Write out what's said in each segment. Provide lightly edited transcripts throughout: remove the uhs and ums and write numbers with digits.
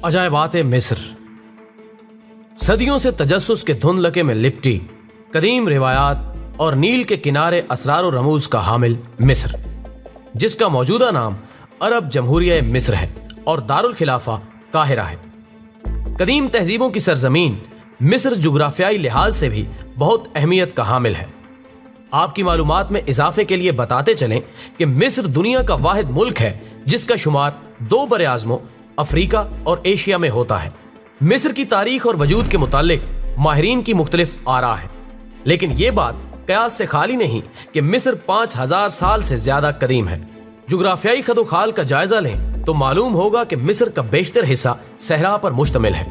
عجائبات مصر، صدیوں سے تجسس کے دھندلکے میں لپٹی قدیم روایات اور نیل کے کنارے اسرار و رموز کا حامل مصر، جس کا موجودہ نام عرب جمہوریہ مصر ہے اور دارالخلافہ قاہرہ ہے۔ قدیم تہذیبوں کی سرزمین مصر جغرافیائی لحاظ سے بھی بہت اہمیت کا حامل ہے۔ آپ کی معلومات میں اضافے کے لیے بتاتے چلیں کہ مصر دنیا کا واحد ملک ہے جس کا شمار 2 براعظموں افریقہ اور ایشیا میں ہوتا ہے۔ مصر کی تاریخ اور وجود کے متعلق ماہرین کی مختلف آراء ہیں، لیکن یہ بات قیاس سے خالی نہیں کہ مصر 5000 سال سے زیادہ قدیم ہے۔ جغرافیائی خد و خال کا جائزہ لیں تو معلوم ہوگا کہ مصر کا بیشتر حصہ صحرا پر مشتمل ہے،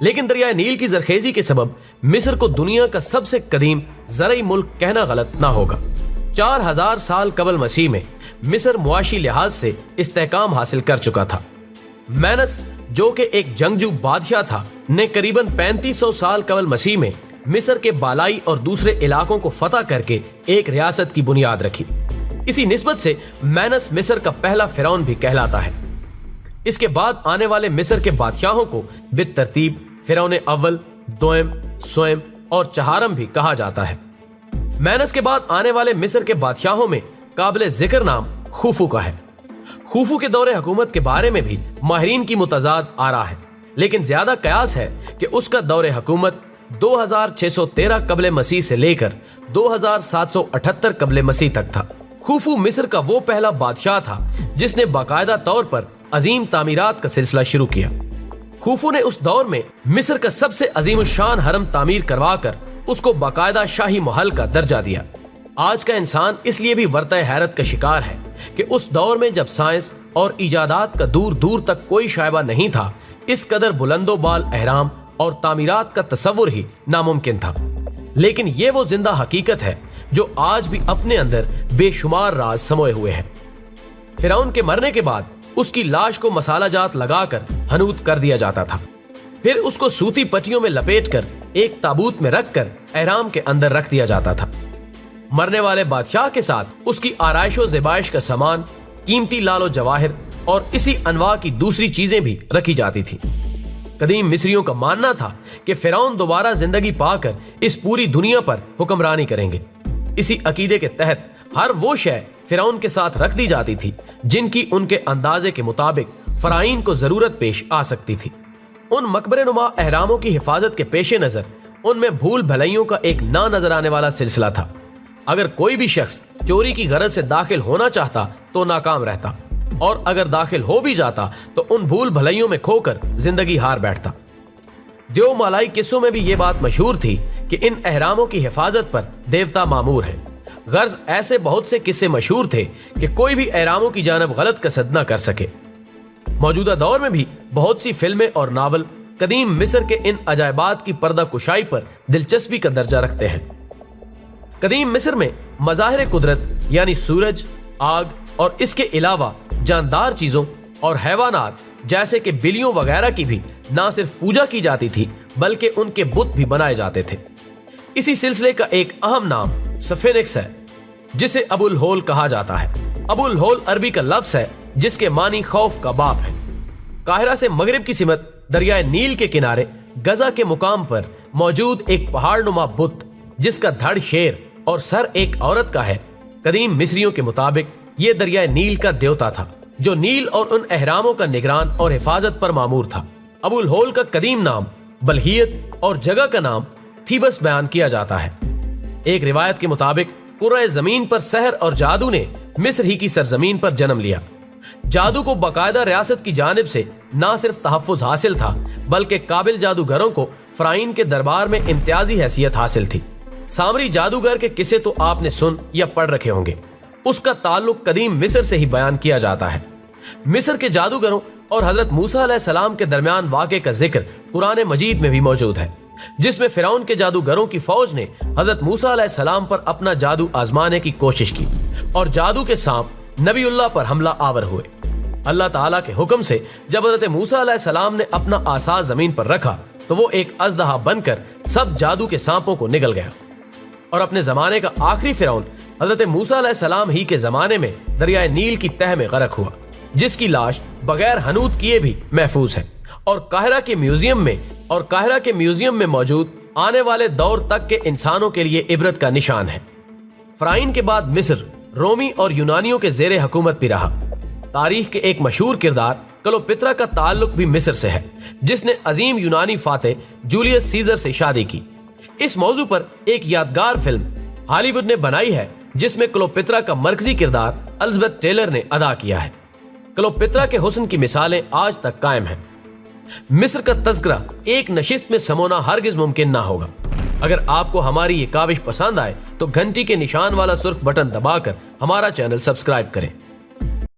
لیکن دریائے نیل کی زرخیزی کے سبب مصر کو دنیا کا سب سے قدیم زرعی ملک کہنا غلط نہ ہوگا۔ 4000 سال قبل مسیح میں مصر معاشی لحاظ سے استحکام حاصل کر چکا تھا۔ مینس، جو کہ ایک جنگجو بادشاہ تھا، نے قریباً 3500 سال قبل مسیح میں مصر کے بالائی اور دوسرے علاقوں کو فتح کر کے ایک ریاست کی بنیاد رکھی۔ اسی نسبت سے مینس مصر کا پہلا فرعون بھی کہلاتا ہے۔ اس کے بعد آنے والے مصر کے بادشاہوں کو بالترتیب فرعون اول، دوئم، سوئم اور چہارم بھی کہا جاتا ہے۔ مینس کے بعد آنے والے مصر کے بادشاہوں میں قابل ذکر نام خوفو کا ہے۔ خوفو کے دور حکومت کے بارے میں بھی ماہرین کی متضاد آراء ہے، لیکن زیادہ قیاس ہے کہ اس کا دور حکومت 2613 قبل مسیح سے لے کر 2778 قبل مسیح تک تھا۔ خوفو مصر کا وہ پہلا بادشاہ تھا جس نے باقاعدہ طور پر عظیم تعمیرات کا سلسلہ شروع کیا۔ خوفو نے اس دور میں مصر کا سب سے عظیم الشان حرم تعمیر کروا کر اس کو باقاعدہ شاہی محل کا درجہ دیا۔ آج کا انسان اس لیے بھی ورطہ حیرت کا شکار ہے کہ اس دور میں جب سائنس اور ایجادات کا دور دور تک کوئی شائبہ نہیں تھا، اس قدر بلند و بال اہرام اور تعمیرات کا تصور ہی ناممکن تھا۔ لیکن یہ وہ زندہ حقیقت ہے جو آج بھی اپنے اندر بے شمار راز سموئے ہوئے ہیں۔ فرعون کے مرنے کے بعد اس کی لاش کو مسالہ جات لگا کر حنوط کر دیا جاتا تھا، پھر اس کو سوتی پٹیوں میں لپیٹ کر ایک تابوت میں رکھ کر احرام کے اندر رکھ دیا جاتا تھا۔ مرنے والے بادشاہ کے ساتھ اس کی آرائش و زیبائش کا سامان، قیمتی لال و جواہر اور اسی انواع کی دوسری چیزیں بھی رکھی جاتی تھی۔ قدیم مصریوں کا ماننا تھا کہ فرعون دوبارہ زندگی پا کر اس پوری دنیا پر حکمرانی کریں گے۔ اسی عقیدے کے تحت ہر وہ شے فرعون کے ساتھ رکھ دی جاتی تھی جن کی ان کے اندازے کے مطابق فرعین کو ضرورت پیش آ سکتی تھی۔ ان مقبرے نما احراموں کی حفاظت کے پیش نظر ان میں بھول بھلائیوں کا ایک نہ نظر آنے والا سلسلہ تھا۔ اگر کوئی بھی شخص چوری کی غرض سے داخل ہونا چاہتا تو ناکام رہتا، اور اگر داخل ہو بھی جاتا تو ان بھول بھلائیوں میں کھو کر زندگی ہار بیٹھتا۔ دیو مالائی قصوں میں بھی یہ بات مشہور تھی کہ ان احراموں کی حفاظت پر دیوتا مامور ہے۔ غرض ایسے بہت سے قصے مشہور تھے کہ کوئی بھی احراموں کی جانب غلط قصد نہ کر سکے۔ موجودہ دور میں بھی بہت سی فلمیں اور ناول قدیم مصر کے ان عجائبات کی پردہ کشائی پر دلچسپی کا درجہ رکھتے ہیں۔ قدیم مصر میں مظاہر قدرت یعنی سورج، آگ اور اس کے علاوہ جاندار چیزوں اور حیوانات جیسے کہ بلیوں وغیرہ کی بھی نہ صرف پوجا کی جاتی تھی بلکہ ان کے بت بھی بنائے جاتے تھے۔ اسی سلسلے کا ایک اہم نام سفینکس ہے جسے ابو الہول کہا جاتا ہے۔ ابو الہول عربی کا لفظ ہے جس کے معنی خوف کا باپ ہے۔ قاہرہ سے مغرب کی سمت دریائے نیل کے کنارے غزہ کے مقام پر موجود ایک پہاڑ نما بت جس کا دھڑ شیر اور سر ایک عورت کا ہے، قدیم مصریوں کے مطابق یہ دریائے نیل کا دیوتا تھا جو نیل اور ان احراموں کا نگران اور حفاظت پر مامور تھا۔ ابو الہول کا قدیم نام بلہیت اور جگہ کا نام تھیبس بیان کیا جاتا ہے۔ ایک روایت کے مطابق کرۂ زمین پر سحر اور جادو نے مصر ہی کی سرزمین پر جنم لیا۔ جادو کو باقاعدہ ریاست کی جانب سے نہ صرف تحفظ حاصل تھا بلکہ قابل جادوگروں کو فرعین کے دربار میں امتیازی حیثیت حاصل تھی۔ سامری جادوگر کے قصے تو آپ نے سن یا پڑھ رکھے ہوں گے، اس کا تعلق قدیم مصر سے ہی بیان کیا جاتا ہے۔ مصر کے جادوگروں اور حضرت موسیٰ علیہ السلام کے درمیان واقعے کا ذکر قرآن مجید میں بھی موجود ہے، جس میں فرعون کے جادوگروں کی فوج نے حضرت موسیٰ علیہ السلام پر اپنا جادو آزمانے کی کوشش کی اور جادو کے سانپ نبی اللہ پر حملہ آور ہوئے۔ اللہ تعالیٰ کے حکم سے جب حضرت موسیٰ علیہ السلام نے اپنا عصا زمین پر رکھا تو وہ ایک اژدہا بن کر سب جادو کے سانپوں کو نگل گیا، اور اپنے زمانے کا آخری فرعون حضرت موسیٰ علیہ السلام ہی کے زمانے میں دریائے نیل کی تہ میں غرق ہوا، جس کی لاش بغیر حنوط کیے بھی محفوظ ہے اور قاہرہ کے میوزیم میں موجود آنے والے دور تک کے انسانوں کے لیے عبرت کا نشان ہے۔ فرعون کے بعد مصر رومی اور یونانیوں کے زیر حکومت بھی رہا۔ تاریخ کے ایک مشہور کردار کلوپترا کا تعلق بھی مصر سے ہے، جس نے عظیم یونانی فاتح جولیس سیزر سے شادی کی۔ اس موضوع پر ایک یادگار فلم ہالی ووڈ نے بنائی ہے، جس میں کلوپترا کا مرکزی کردار الزبتھ ٹیلر نے ادا کیا ہے۔ کلوپترا کے حسن کی مثالیں آج تک قائم ہیں۔ مصر کا تذکرہ ایک نشست میں سمونا ہرگز ممکن نہ ہوگا۔ اگر آپ کو ہماری یہ کاوش پسند آئے تو گھنٹی کے نشان والا سرخ بٹن دبا کر ہمارا چینل سبسکرائب کریں۔